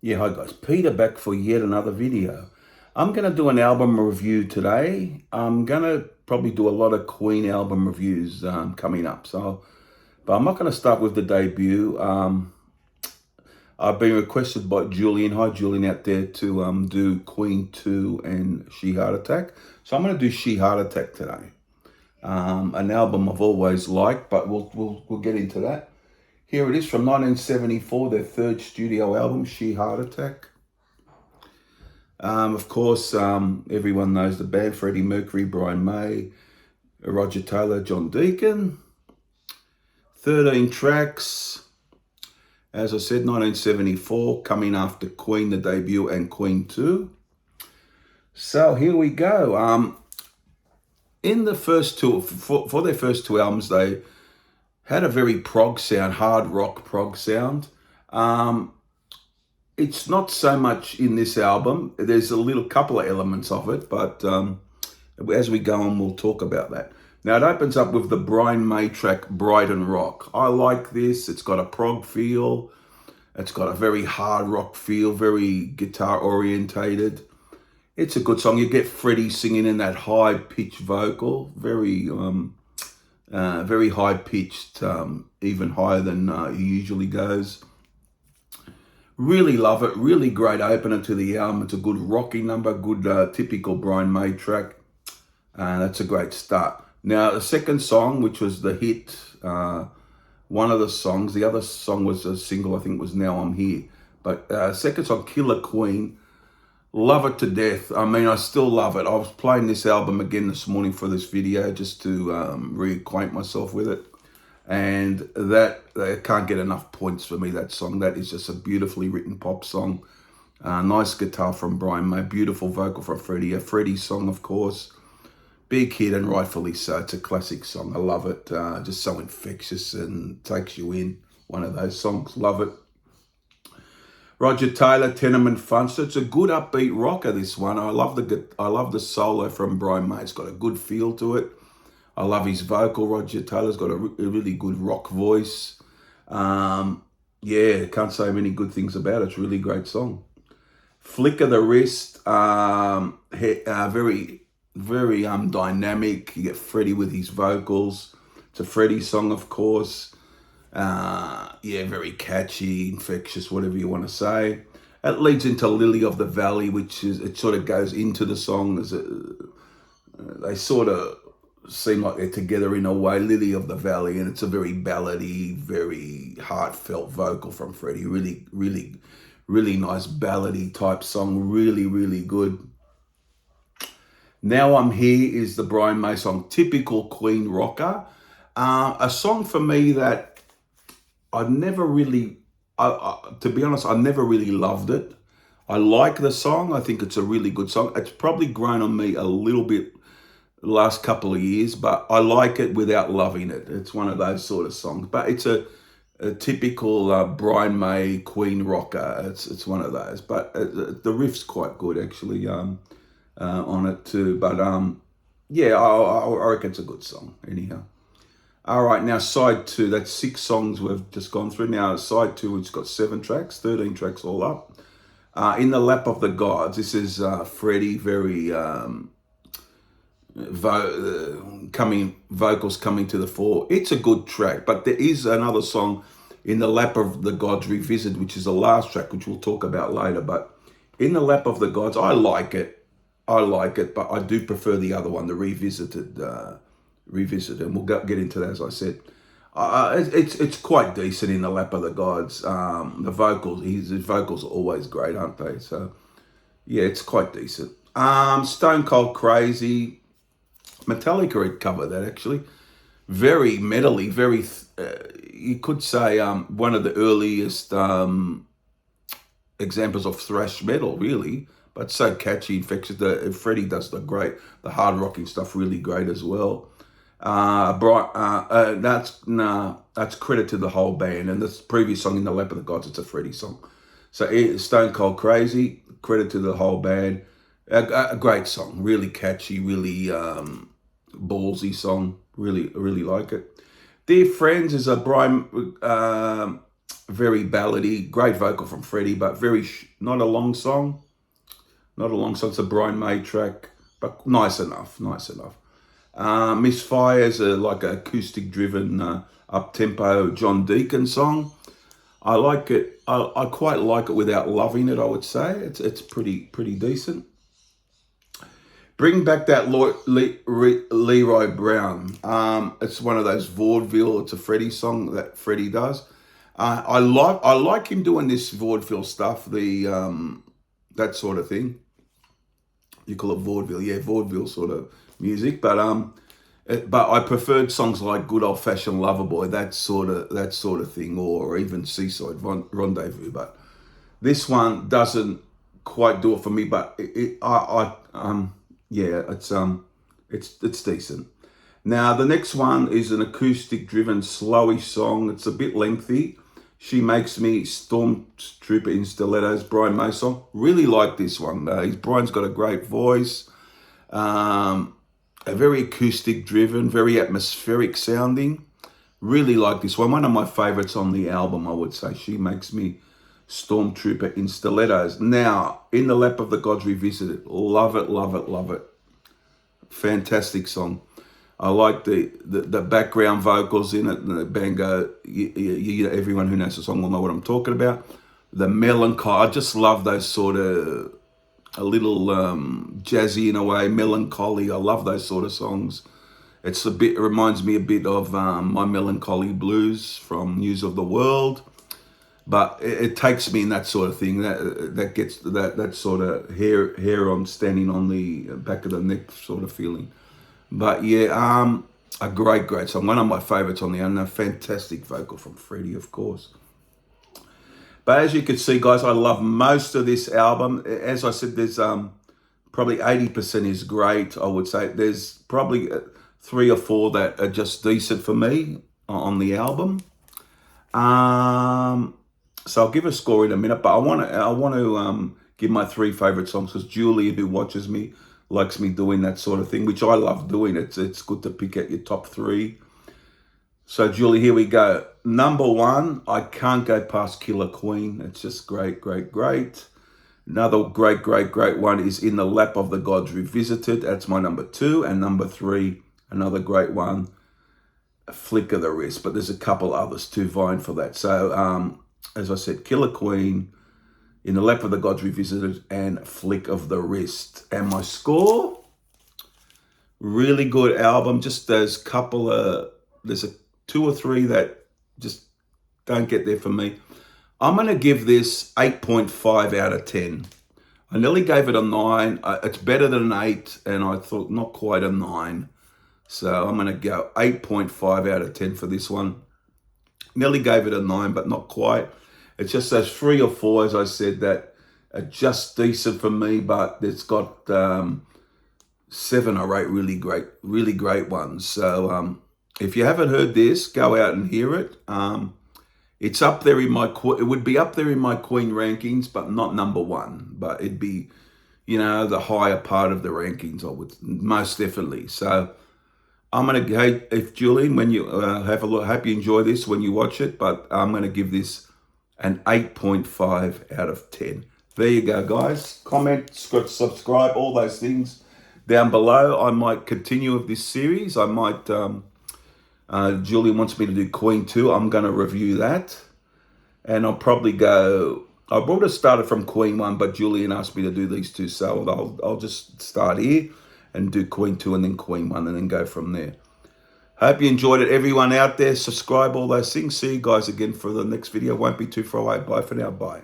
Yeah, hi guys. Peter back for yet another video. I'm going to do an album review today. I'm going to probably do a lot of Queen album reviews coming up. But I'm not going to start with the debut. I've been requested by Julian. Hi, Julian out there to do Queen 2 and She Heart Attack. So I'm going to do She Heart Attack today. An album I've always liked, but we'll get into that. Here it is from 1974, their third studio album, She Heart Attack. Of course, everyone knows the band: Freddie Mercury, Brian May, Roger Taylor, John Deacon. 13 tracks. As I said, 1974, coming after Queen, the debut, and Queen 2. So here we go. In the first two, for their first two albums, they had a very prog sound, hard rock prog sound. It's not so much in this album. There's a little couple of elements of it, but as we go on, we'll talk about that. Now, it opens up with the Brian May track, Brighton Rock. I like this. It's got a prog feel. It's got a very hard rock feel, very guitar orientated. It's a good song. You get Freddie singing in that high pitched vocal, very high pitched, even higher than he usually goes. Really love it. Really great opener to the album. It's a good rocking number, good typical Brian May track. That's a great start. Now, the second song, which was the hit, one of the songs, the other song was a single, I think was Now I'm Here. But second song, Killer Queen, love it to death. I mean, I still love it. I was playing this album again this morning for this video just to reacquaint myself with it. And that can't get enough points for me, that song. That is just a beautifully written pop song. Nice guitar from Brian May, beautiful vocal from Freddie. A Freddie song, of course. Big hit, and rightfully so. It's a classic song. I love it. Just so infectious and takes you in. One of those songs. Love it. Roger Taylor, Tenement Fun. So it's a good upbeat rocker, this one. I love the solo from Brian May. It's got a good feel to it. I love his vocal. Roger Taylor's got a really good rock voice. Yeah, can't say many good things about it. It's a really great song. Flick of the Wrist, very dynamic. You get Freddie with his vocals. It's a Freddie song, of course. Yeah, very catchy, infectious, whatever you want to say. It leads into Lily of the Valley, which is, it sort of goes into the song as they sort of seem like they're together in a way, Lily of the Valley, and it's a very ballady, very heartfelt vocal from Freddie. Really, really, really nice ballady type song. Really, really good. Now I'm Here is the Brian May song, typical Queen rocker. A song for me that I've never really, to be honest, I never really loved it. I like the song. I think it's a really good song. It's probably grown on me a little bit the last couple of years, but I like it without loving it. It's one of those sort of songs, but it's a typical Brian May Queen rocker. It's one of those, but the riff's quite good actually on it too. But yeah, I reckon it's a good song anyhow. All right, now side 2, that's 6 songs we've just gone through. Now side 2, it's got 7 tracks, 13 tracks all up. In the Lap of the Gods, this is Freddie, very vocals coming to the fore. It's a good track, but there is another song, In the Lap of the Gods Revisited, which is the last track, which we'll talk about later. But In the Lap of the Gods, I like it, but I do prefer the other one, the Revisited, and we'll get into that, as I said. It's quite decent, In the Lap of the Gods. The vocals, his vocals are always great, aren't they? So yeah, it's quite decent. Stone Cold Crazy, Metallica had covered that actually. Very metally, very, you could say one of the earliest examples of thrash metal, really. But so catchy, infectious. Freddie does the hard rocking stuff really great as well. That's credit to the whole band. And this previous song, In the Lap of the Gods, it's a Freddie song. So Stone Cold Crazy, credit to the whole band. A great song, really catchy, really ballsy song. Really, really like it. Dear Friends is a Brian very ballady, great vocal from Freddie, but not a long song. Not a long song. It's a Brian May track, but nice enough. Nice enough. Misfire's like an acoustic-driven, up-tempo John Deacon song. I like it. I quite like it without loving it, I would say. It's pretty decent. Bring back that Leroy Brown. It's one of those vaudeville. It's a Freddie song that Freddie does. I like him doing this vaudeville stuff. That sort of thing. You call it vaudeville, yeah, vaudeville sort of music. But I preferred songs like Good Old Fashioned Loverboy, that sort of thing, or even Seaside Rendezvous. But this one doesn't quite do it for me. But yeah, it's decent. Now the next one is an acoustic-driven, slowish song. It's a bit lengthy. She Makes Me, Stormtrooper in Stilettos, Brian May song. Really like this one. Brian's got a great voice. A very acoustic-driven, very atmospheric sounding. Really like this one. One of my favorites on the album, I would say. She Makes Me, Stormtrooper in Stilettos. Now, In the Lap of the Gods Revisited. Love it, love it, love it. Fantastic song. I like the background vocals in it. And the bango, everyone who knows the song will know what I'm talking about. The melancholy, I just love those sort of, a little jazzy in a way, melancholy. I love those sort of songs. It reminds me a bit of My Melancholy Blues from News of the World. But it takes me in that sort of thing. That gets that sort of hair on standing on the back of the neck sort of feeling. But yeah, a great song. One of my favorites on the album. A fantastic vocal from Freddie, of course. But as you can see, guys, I love most of this album. As I said, there's probably 80% is great, I would say. There's probably 3 or 4 that are just decent for me on the album. So I'll give a score in a minute, but I want to give my 3 favorite songs, because Julie, who watches me, likes me doing that sort of thing, which I love doing. It's good to pick out your top 3. So Julie, here we go. Number 1, I can't go past Killer Queen. It's just great. Another great one is In the Lap of the Gods Revisited. That's my number 2. And number 3, another great one, A Flick of the Wrist. But there's a couple others too vying for that. So as I said, Killer Queen, In the Lap of the Gods Revisited, and Flick of the Wrist. And my score, really good album. Just there's a 2 or 3 that just don't get there for me. I'm going to give this 8.5 out of 10. I nearly gave it a 9. It's better than an 8, and I thought not quite a 9. So I'm going to go 8.5 out of 10 for this one. Nearly gave it a 9, but not quite. It's just those 3 or 4, as I said, that are just decent for me, but it's got 7 or 8 really great ones. So if you haven't heard this, go out and hear it. It's up there in it would be up there in my Queen rankings, but not number 1. But it'd be, the higher part of the rankings, I would most definitely. So I'm going to go, if Julian, when you have a look, hope you enjoy this when you watch it, but I'm going to give this an 8.5 out of 10. There you go, guys. Comment, subscribe, all those things down below. I might continue with this series. I might, Julian wants me to do Queen 2. I'm going to review that. And I'll probably go, I would have started from Queen 1, but Julian asked me to do these 2. So I'll just start here and do Queen 2 and then Queen 1 and then go from there. Hope you enjoyed it. Everyone out there, subscribe, all those things. See you guys again for the next video. Won't be too far away. Bye for now. Bye.